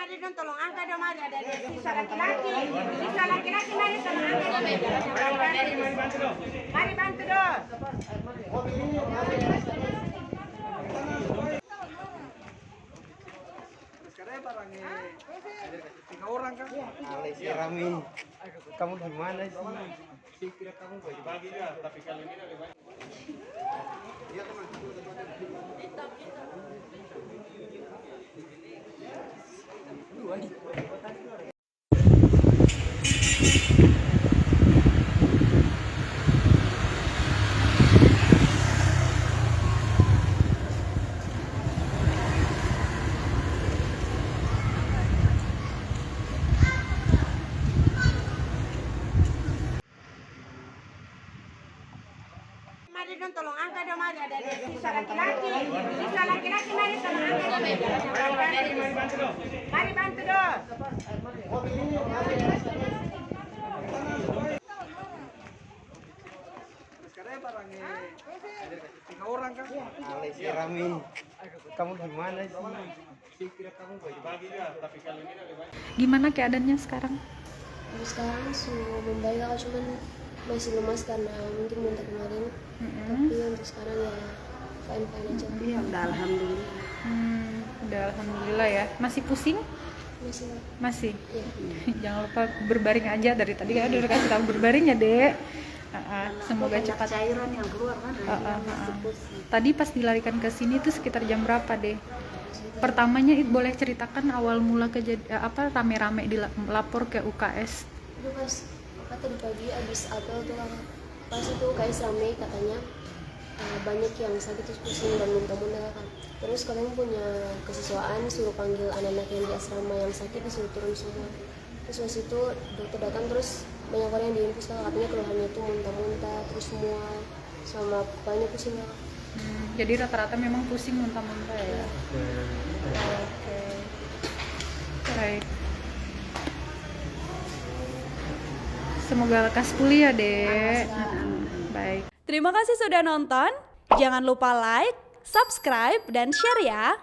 Mari dong tolong angkat dong, mari ada sisa laki-laki. Sisa laki-laki mari tolong angkat. Mari bantu dong. Sekarang barangnya ada 3 orang kan? Alesi Rami, kamu gimana sih? Saya kira kamu bagi-bagi ya, tapi kali ini lebih banyak. Iya teman. Mari dong tolong angkat dong, mari ada sisa laki-laki. Sisa laki-laki mari tolong angkat. Mari bantu dong. Sekarang barangnya ada 3 orang kan? Alesi Rami, kamu gimana sih? Saya kira kamu bagi-bagi ya, tapi kali ini lebih banyak. Gimana keadaannya sekarang? Sekarang sudah membaik, aku cuman masih lemas karena mungkin muntah kemarin. Tapi untuk sekarang ya fine aja. Iya, udah alhamdulillah. Udah alhamdulillah ya. Masih pusing? Masih. Masih. Ya. Jangan lupa berbaring aja, dari tadi kan udah kasih tahu berbaring ya, Dek. Semoga cepat. Cairan yang keluar kan. Tadi pas dilarikan ke sini tuh sekitar jam berapa, Deh? Pertamanya boleh ceritakan awal mula rame-rame dilapor ke UKS. Itu pas tadi pagi abis apel tuh kan, pas itu guys rame katanya banyak yang sakit terus pusing dan muntah-muntah kan. Terus kalian punya kesiswaan suruh panggil anak-anak yang di asrama yang sakit disuruh turun semua. Terus pas itu dokter datang terus banyak orang yang diinfus kan, katanya keluhannya itu muntah-muntah terus semua sama banyak pusing kan. Jadi rata-rata memang pusing muntah-muntah ya. Oke. Baik. Semoga lekas pulih ya, Dek. Baik. Terima kasih sudah nonton. Jangan lupa like, subscribe, dan share ya.